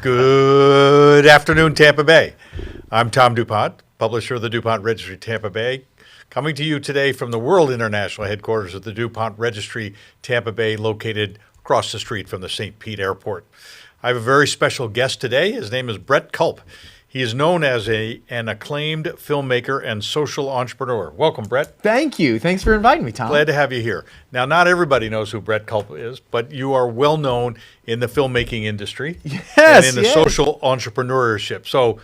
Good afternoon, Tampa Bay. I'm Tom duPont, publisher of the duPont Registry Tampa Bay, coming to you today from the World International headquarters of the duPont Registry Tampa Bay, located across the street from the St. Pete Airport. I have a very special guest today. His name is Brett Culp. He is known as an acclaimed filmmaker and social entrepreneur. Welcome, Brett. Thank you. Thanks for inviting me, Tom. Glad to have you here. Now, not everybody knows who Brett Culp is, but you are well known in the filmmaking industry and in the social entrepreneurship. So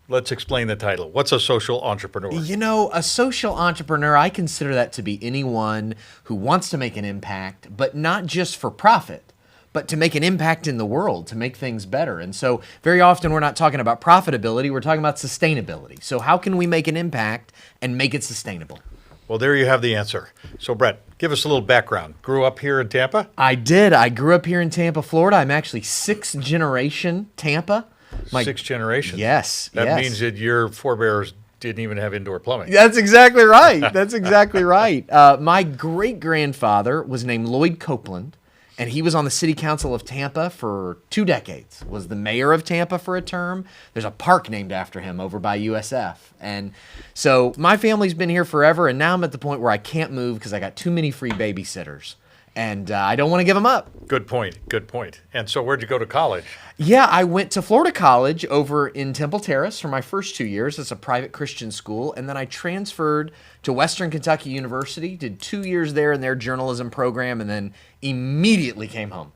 let's explain the title. What's a social entrepreneur? You know, a social entrepreneur, I consider that to be anyone who wants to make an impact, but not just for profit, but to make an impact in the world, to make things better. And so very often we're not talking about profitability, we're talking about sustainability. So how can we make an impact and make it sustainable? Well, there you have the answer. So, Brett, give us a little background. Grew up here in Tampa? I did. I grew up here in Tampa, Florida. I'm actually sixth generation Tampa. Sixth generation? Yes. That means that your forebears didn't even have indoor plumbing. That's exactly right. That's exactly right. My great-grandfather was named Lloyd Copeland, and he was on the city council of Tampa for 2 decades, was the mayor of Tampa for a term. There's a park named after him over by USF. And so my family's been here forever, and now I'm at the point where I can't move because I got too many free babysitters. And I don't want to give them up. Good point. Good point. And so where'd you go to college? Yeah, I went to Florida College over in Temple Terrace for my first 2 years. It's a private Christian school. And then I transferred to Western Kentucky University, did 2 years there in their journalism program, and then immediately came home.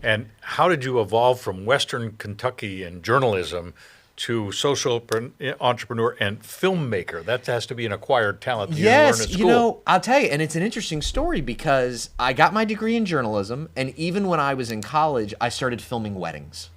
And how did you evolve from Western Kentucky and journalism to social entrepreneur and filmmaker? That has to be an acquired talent that you learn at school. Yes, you know, I'll tell you, and it's an interesting story because I got my degree in journalism, and even when I was in college, I started filming weddings.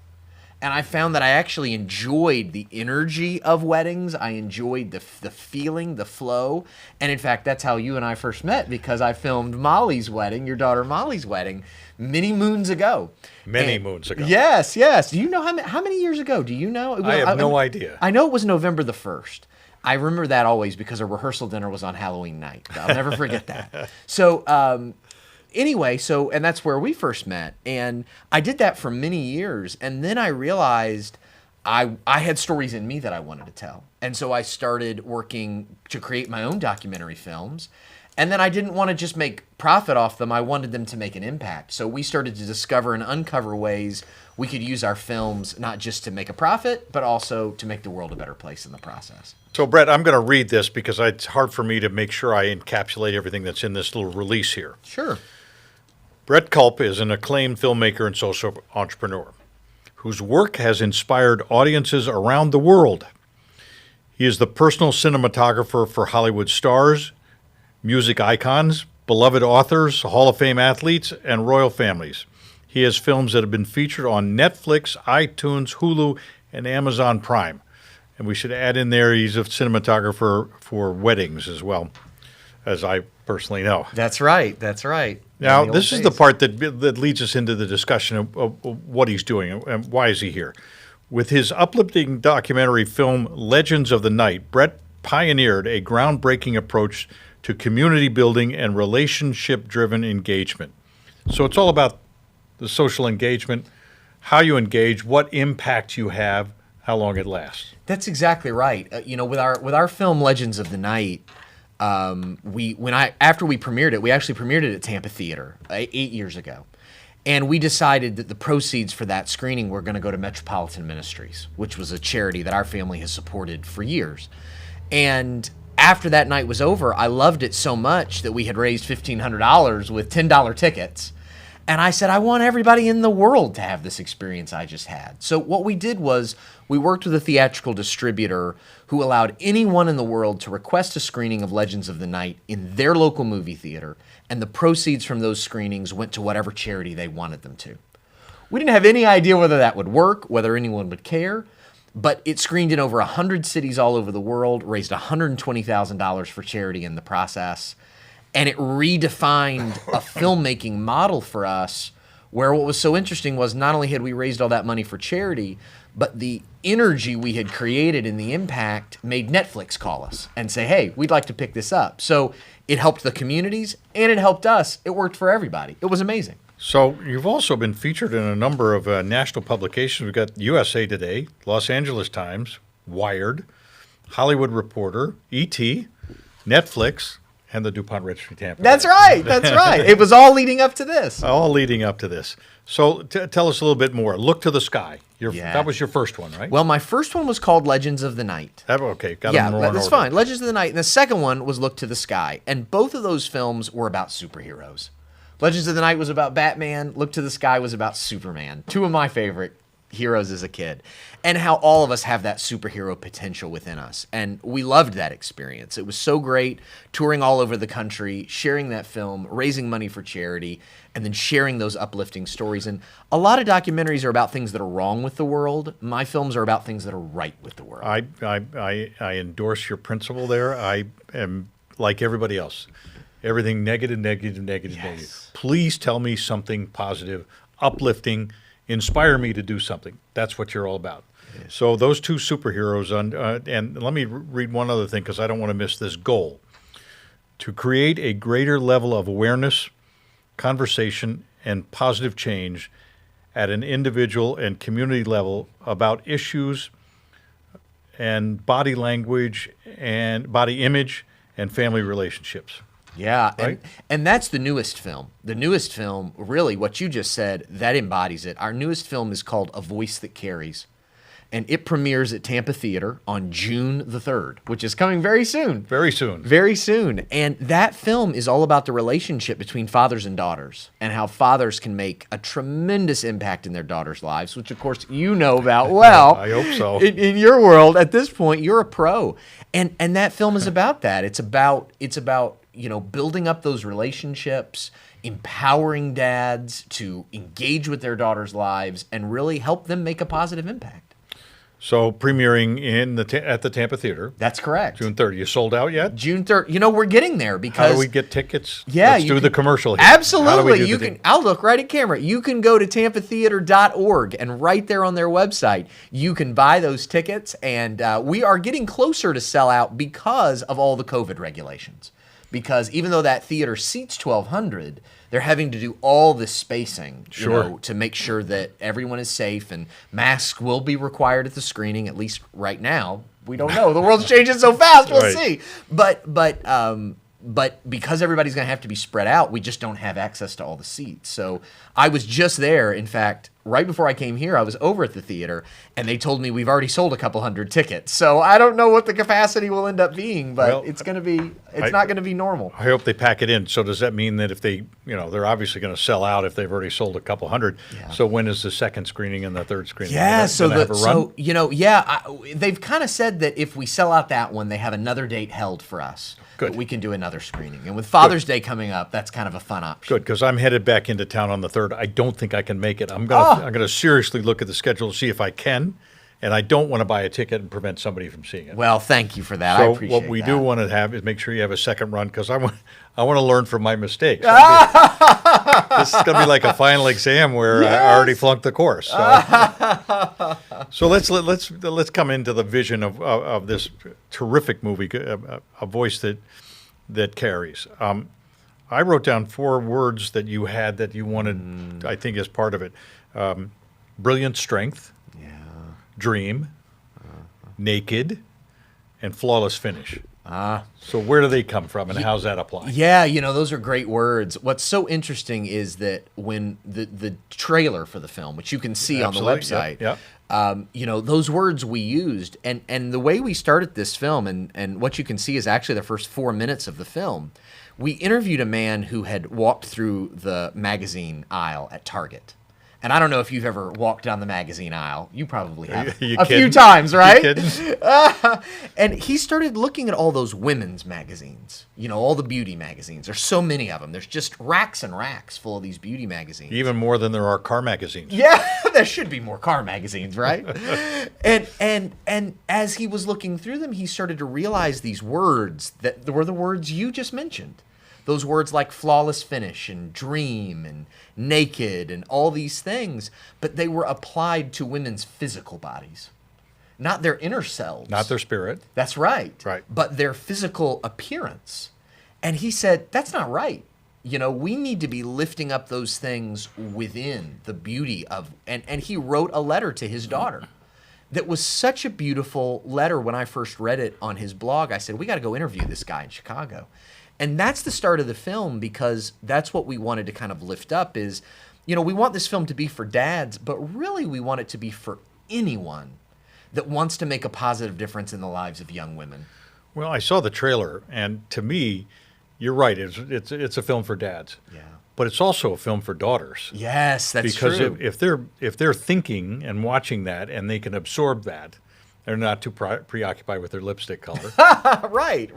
And I found that I actually enjoyed the energy of weddings. I enjoyed the feeling, the flow. And in fact, that's how you and I first met, because I filmed Molly's wedding, your daughter Molly's wedding, many moons ago. Many moons ago. Yes, yes. Do you know how many years ago? Do you know? I have no idea. I know it was November the 1st. I remember that always because our rehearsal dinner was on Halloween night. I'll never forget that. So anyway, and that's where we first met. And I did that for many years. And then I realized I had stories in me that I wanted to tell. And so I started working to create my own documentary films. And then I didn't want to just make profit off them. I wanted them to make an impact. So we started to discover and uncover ways we could use our films not just to make a profit, but also to make the world a better place in the process. So, Brett, I'm going to read this because it's hard for me to make sure I encapsulate everything that's in this little release here. Sure. Brett Culp is an acclaimed filmmaker and social entrepreneur whose work has inspired audiences around the world. He is the personal cinematographer for Hollywood stars, music icons, beloved authors, Hall of Fame athletes, and royal families. He has films that have been featured on Netflix, iTunes, Hulu, and Amazon Prime. And we should add in there he's a cinematographer for weddings as well, as I personally know. That's right. That's right. Now, this is the part that leads us into the discussion of what he's doing and why is he here. With his uplifting documentary film, Legends of the Night, Brett pioneered a groundbreaking approach to community building and relationship-driven engagement. So it's all about the social engagement, how you engage, what impact you have, how long it lasts. That's exactly right. You know, with our film Legends of the Night, after we premiered it, we actually premiered it at Tampa Theater 8 years ago. And we decided that the proceeds for that screening were going to go to Metropolitan Ministries, which was a charity that our family has supported for years. And after that night was over, I loved it so much that we had raised $1,500 with $10 tickets. And I said, I want everybody in the world to have this experience I just had. So what we did was we worked with a theatrical distributor who allowed anyone in the world to request a screening of Legends of the Night in their local movie theater, and the proceeds from those screenings went to whatever charity they wanted them to. We didn't have any idea whether that would work, whether anyone would care, but it screened in over 100 cities all over the world, raised $120,000 for charity in the process. And it redefined a filmmaking model for us where what was so interesting was not only had we raised all that money for charity, but the energy we had created and the impact made Netflix call us and say, hey, we'd like to pick this up. So it helped the communities and it helped us. It worked for everybody. It was amazing. So you've also been featured in a number of national publications. We've got USA Today, Los Angeles Times, Wired, Hollywood Reporter, E.T., Netflix, and the DuPont Registry Tampa. That's right. That's right. It was all leading up to this. All leading up to this. So tell us a little bit more. Look to the Sky. Yeah. That was your first one, right? Well, my first one was called Legends of the Night. Okay, got Yeah, them more in that's order. fine. Legends of the Night. And the second one was Look to the Sky. And both of those films were about superheroes. Legends of the Night was about Batman. Look to the Sky was about Superman. Two of my favorite heroes as a kid. And how all of us have that superhero potential within us. And we loved that experience. It was so great touring all over the country, sharing that film, raising money for charity, and then sharing those uplifting stories. And a lot of documentaries are about things that are wrong with the world. My films are about things that are right with the world. I endorse your principle there. I am like everybody else. Everything negative, negative, negative, negative. Please tell me something positive, uplifting, inspire me to do something. That's what you're all about. So those two superheroes, and let me read one other thing because I don't want to miss this goal. To create a greater level of awareness, conversation, and positive change at an individual and community level about issues and body language and body image and family relationships. Yeah, Right? and that's the newest film. The newest film, really, what you just said, that embodies it. Our newest film is called A Voice That Carries, and it premieres at Tampa Theater on June the 3rd, which is coming very soon. Very soon. Very soon. And that film is all about the relationship between fathers and daughters and how fathers can make a tremendous impact in their daughters' lives, which, of course, you know about well. I hope so. In your world, at this point, you're a pro. And that film is about that. It's about building up those relationships, empowering dads to engage with their daughters' lives, and really help them make a positive impact. So premiering at the Tampa Theater. That's correct. June 30th. You sold out yet? June 3rd. We're getting there because... How do we get tickets? Yeah, Let's do the commercial here. Absolutely. How do we do the thing? I'll look right at camera. You can go to tampatheater.org, and right there on their website, you can buy those tickets. And we are getting closer to sell out because of all the COVID regulations. Because even though that theater seats 1,200, they're having to do all this spacing, to make sure that everyone is safe, and masks will be required at the screening, at least right now. We don't know. The world's changing so fast. We'll see. But because everybody's going to have to be spread out, we just don't have access to all the seats. So I was just there. In fact, right before I came here, I was over at the theater, and they told me we've already sold a couple hundred tickets. So I don't know what the capacity will end up being, but it's not going to be normal. I hope they pack it in. So does that mean that if they, they're obviously going to sell out if they've already sold a couple hundred? Yeah. So when is the second screening and the third screening? Yeah, run? They've kind of said that if we sell out that one, they have another date held for us. Good. That we can do another screening. And with Father's Day coming up, that's kind of a fun option. Good, because I'm headed back into town on the 3rd. I don't think I can make it. I'm gonna seriously look at the schedule to see if I can, and I don't want to buy a ticket and prevent somebody from seeing it. Well, thank you for that. So I appreciate what we that. do want to have is make sure you have a second run, because I want to learn from my mistakes. This is gonna be like a final exam where I already flunked the course. So let's come into the vision of this terrific movie, a voice that carries. I wrote down 4 words that you had that you wanted, I think, as part of it. Brilliant strength, dream, naked, and flawless finish. So where do they come from, and how's that apply? Yeah, those are great words. What's so interesting is that when the trailer for the film, which you can see on the website, those words we used, and the way we started this film, and what you can see is actually the first 4 minutes of the film. We interviewed a man who had walked through the magazine aisle at Target. And I don't know if you've ever walked down the magazine aisle. You probably have a few times, right? You kidding? And he started looking at all those women's magazines, all the beauty magazines. There's so many of them. There's just racks and racks full of these beauty magazines. Even more than there are car magazines. Yeah, there should be more car magazines, right? and as he was looking through them, he started to realize these words that were the words you just mentioned. Those words like flawless finish and dream and naked and all these things, but they were applied to women's physical bodies, not their inner selves. Not their spirit. That's right. Right. But their physical appearance. And he said, that's not right. We need to be lifting up those things within the beauty of, and he wrote a letter to his daughter that was such a beautiful letter. When I first read it on his blog, I said, we got to go interview this guy in Chicago. And that's the start of the film, because that's what we wanted to kind of lift up is, we want this film to be for dads, but really we want it to be for anyone that wants to make a positive difference in the lives of young women. Well, I saw the trailer, and to me, you're right. It's a film for dads. Yeah. But it's also a film for daughters. Yes, that's true. true. Because if they're thinking and watching that, and they can absorb that, they're not too preoccupied with their lipstick color. Right.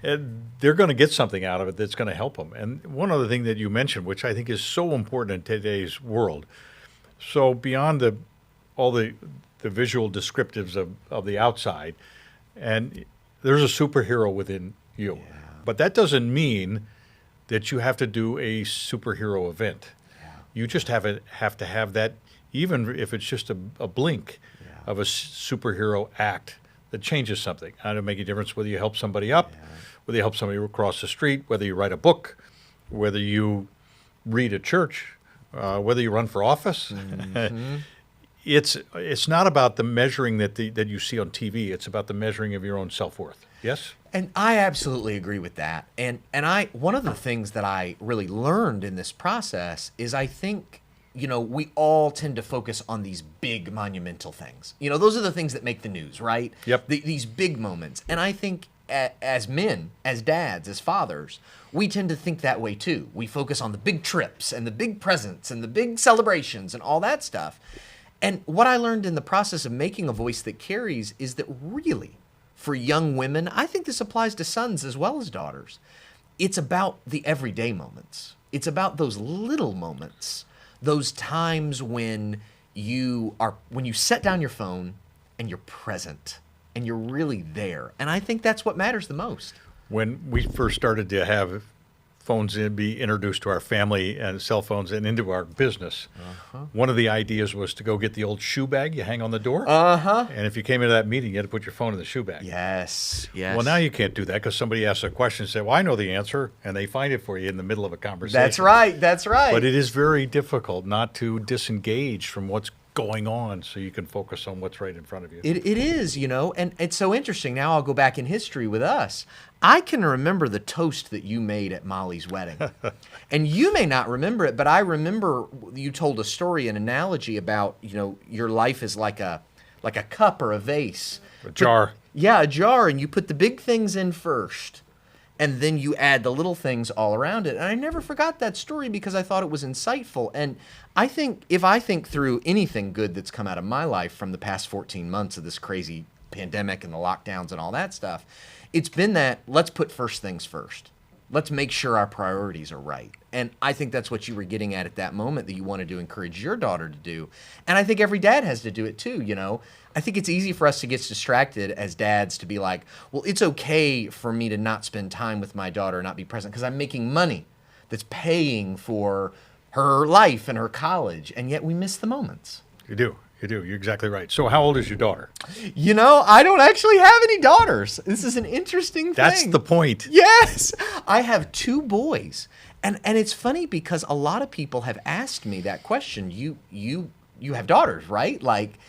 And they're going to get something out of it that's going to help them. And one other thing that you mentioned, which I think is so important in today's world, so beyond all the visual descriptives of the outside, and there's a superhero within you. Yeah. But that doesn't mean that you have to do a superhero event. Yeah. You just have to have that, even if it's just a blink of a superhero act that changes something. How to make a difference whether you help somebody up, whether you help somebody across the street, whether you write a book, whether you read at church, whether you run for office. Mm-hmm. It's not about the measuring that you see on TV. It's about the measuring of your own self-worth. Yes? And I absolutely agree with that. And one of the things that I really learned in this process is I think, we all tend to focus on these big monumental things. Those are the things that make the news, right? Yep. These big moments. And I think as men, as dads, as fathers, we tend to think that way too. We focus on the big trips and the big presents and the big celebrations and all that stuff. And what I learned in the process of making A Voice That Carries is that really, for young women, I think this applies to sons as well as daughters, it's about the everyday moments. It's about those little moments, those times when you set down your phone and you're present and you're really there. And I think that's what matters the most. When we first started to have phones be introduced to our family and cell phones and into our business, one of the ideas was to go get the old shoe bag you hang on the door. And if you came into that meeting, you had to put your phone in the shoe bag. Yes. Well, now you can't do that because somebody asks a question and say, well, I know the answer, and they find it for you in the middle of a conversation. That's right. But it is very difficult not to disengage from what's going on so you can focus on what's right in front of you. It is, and it's so interesting. Now I'll go back in history with us. I can remember the toast that you made at Molly's wedding. And you may not remember it, but I remember you told a story, an analogy about, your life is like a cup or a vase. A jar. A jar, and you put the big things in first. And then you add the little things all around it. And I never forgot that story because I thought it was insightful. And I think if I think through anything good that's come out of my life from the past 14 months of this crazy pandemic and the lockdowns and all that stuff, it's been that let's put first things first. Let's make sure our priorities are right. And I think that's what you were getting at that moment that you wanted to encourage your daughter to do. And I think every dad has to do it too, I think it's easy for us to get distracted as dads to be like, well, it's okay for me to not spend time with my daughter, not be present, because I'm making money that's paying for her life and her college. And yet we miss the moments. You do. You're exactly right. So how old is your daughter? I don't actually have any daughters. This is an interesting thing. That's the point. Yes. I have 2 boys. And it's funny because a lot of people have asked me that question. You have daughters, right? Like,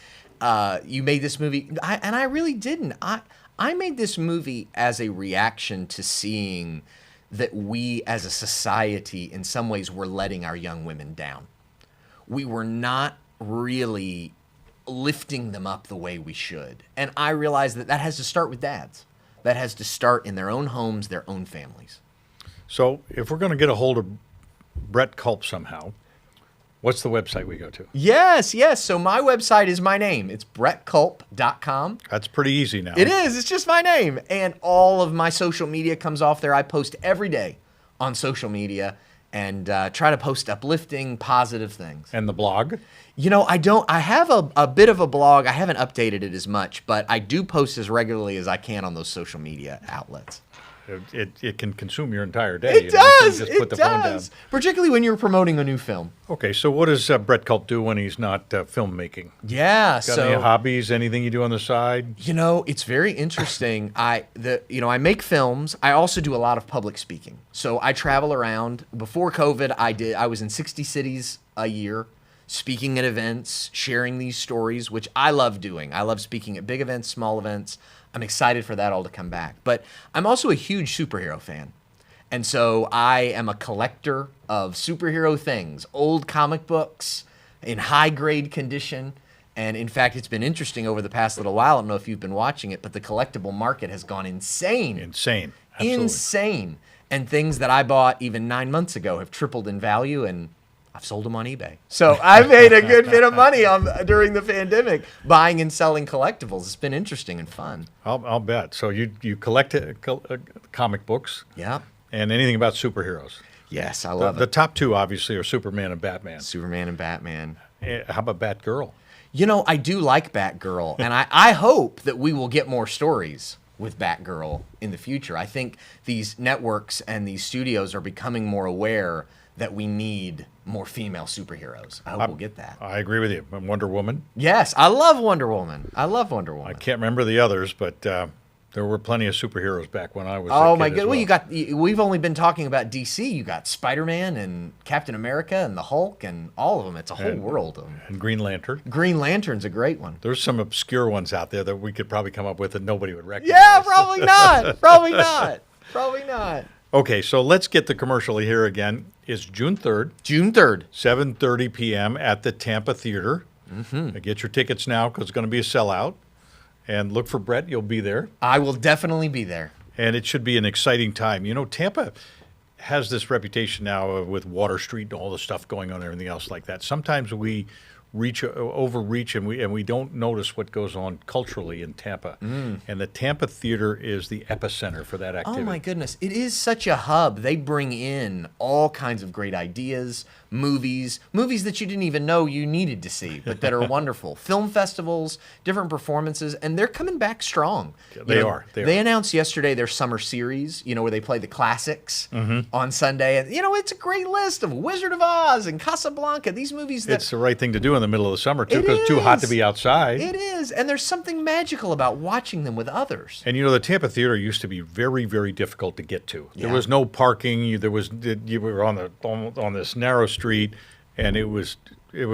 you made this movie. And I really didn't. I made this movie as a reaction to seeing that we as a society, in some ways, were letting our young women down. We were not really lifting them up the way we should. And I realized that has to start with dads. That has to start in their own homes, their own families. So if we're going to get a hold of Brett Culp somehow, what's the website we go to? Yes. So my website is my name. It's brettculp.com. That's pretty easy now. It is. It's just my name. And all of my social media comes off there. I post every day on social media and try to post uplifting, positive things. And the blog? I have a bit of a blog. I haven't updated it as much, but I do post as regularly as I can on those social media outlets. It can consume your entire day. It You know? You can does. just It put the phone down. does. Particularly when you're promoting a new film. Okay, so what does Brett Culp do when he's not filmmaking? Yeah. Got any hobbies? Anything you do on the side? It's very interesting. I make films. I also do a lot of public speaking. So I travel around. Before COVID, I was in 60 cities a year, speaking at events, sharing these stories, which I love doing. I love speaking at big events, small events. I'm excited for that all to come back. But I'm also a huge superhero fan. And so I am a collector of superhero things, old comic books in high grade condition. And in fact, it's been interesting over the past little while. I don't know if you've been watching it, but the collectible market has gone insane. Insane. Absolutely. Insane. And things that I bought even 9 months ago have tripled in value, and I've sold them on eBay. So I made a good bit of money during the pandemic buying and selling collectibles. It's been interesting and fun. I'll bet. So you collect comic books. Yeah. And anything about superheroes. Yes, I love The it. top two, obviously, are Superman and Batman. Superman and Batman. How about Batgirl? I do like Batgirl, and I hope that we will get more stories with Batgirl in the future. I think these networks and these studios are becoming more aware that we need more female superheroes. I hope we'll get that. I agree with you. And Wonder Woman. Yes, I love Wonder Woman. I I can't remember the others, but there were plenty of superheroes back when I was a Oh kid my as god! well. We've only been talking about DC. You got Spider-Man and Captain America and the Hulk and all of them. It's a whole world of them. And Green Lantern. Green Lantern's a great one. There's some obscure ones out there that we could probably come up with that nobody would recognize. Yeah, probably not. Probably not. Probably not. Okay, so let's get the commercial here again. It's June 3rd. June 3rd. 7:30 p.m. at the Tampa Theater. Get your tickets now because it's going to be a sellout. And look for Brett. You'll be there. I will definitely be there. And it should be an exciting time. Tampa has this reputation now with Water Street and all the stuff going on and everything else like that. Sometimes we overreach and we don't notice what goes on culturally in Tampa. And the Tampa Theater is the epicenter for that activity. Oh my goodness. It is such a hub. They bring in all kinds of great ideas, movies that you didn't even know you needed to see, but that are wonderful. Film festivals, different performances, and they're coming back strong. They are. They announced yesterday their summer series, where they play the classics on Sunday. And, it's a great list of Wizard of Oz and Casablanca, these movies that... It's the right thing to do in the middle of the summer, too, It because it's too hot to is. be outside. It is, and there's something magical about watching them with others. And the Tampa Theater used to be very, very difficult to get to. There Yeah. was no parking. You were on this narrow street, and it was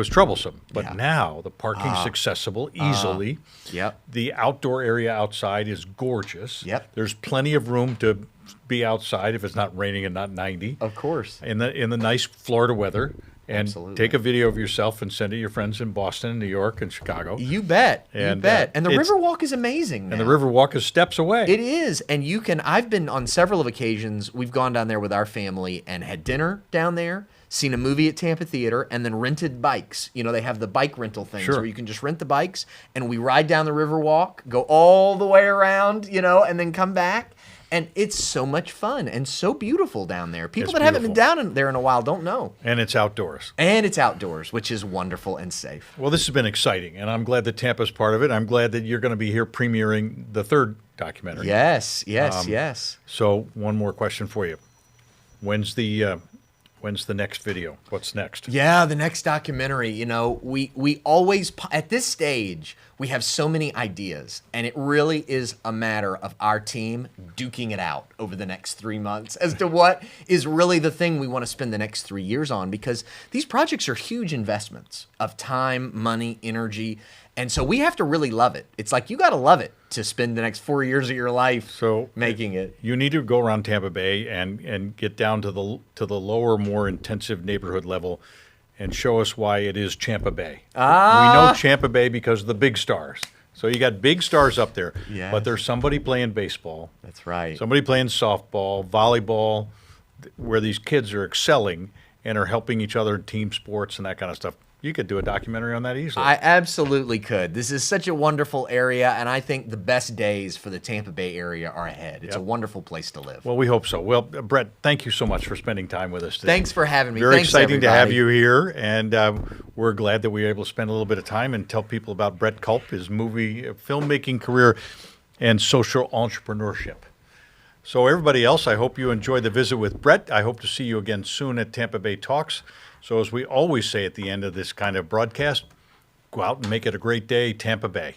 troublesome. But Yeah. now the parking's accessible easily. Yep. The outdoor area outside is gorgeous. Yep. There's plenty of room to be outside if it's not raining and not 90. Of course. In the nice Florida weather. And Absolutely. take a video of yourself and send it to your friends in Boston, New York, and Chicago. You bet. And, you bet. And the it's- Riverwalk is amazing now. And the Riverwalk is steps away. It is. And I've been on several of occasions, we've gone down there with our family and had dinner down there, seen a movie at Tampa Theater, and then rented bikes. They have the bike rental things Sure. where you can just rent the bikes, and we ride down the Riverwalk, go all the way around, and then come back. And it's so much fun and so beautiful down there. People It's that haven't been beautiful. down there in a while don't know. And it's outdoors. And it's outdoors, which is wonderful and safe. Well, this has been exciting, and I'm glad that Tampa's part of it. I'm glad that you're going to be here premiering the third documentary. Yes, yes. So, one more question for you: When's the next video? What's next? Yeah, the next documentary, we always, at this stage, we have so many ideas, and it really is a matter of our team duking it out over the next 3 months as to what is really the thing we want to spend the next 3 years on, because these projects are huge investments of time, money, energy, and so we have to really love it. It's like you got to love it to spend the next 4 years of your life making it. You need to go around Tampa Bay and get down to the lower, more intensive neighborhood level and show us why it is Tampa Bay. We know Tampa Bay because of the big stars. So you got big stars up there, Yes. but there's somebody playing baseball, That's right. somebody playing softball, volleyball, where these kids are excelling and are helping each other in team sports and that kind of stuff. You could do a documentary on that easily. I absolutely could. This is such a wonderful area, and I think the best days for the Tampa Bay area are ahead. It's a wonderful place to live. Well, we hope so. Well, Brett, thank you so much for spending time with us today. Thanks for having me. Very Thanks, exciting to have everybody. you here, and we're glad that we were able to spend a little bit of time and tell people about Brett Culp, his movie filmmaking career, and social entrepreneurship. So everybody else, I hope you enjoyed the visit with Brett. I hope to see you again soon at Tampa Bay Talks. So as we always say at the end of this kind of broadcast, go out and make it a great day, Tampa Bay.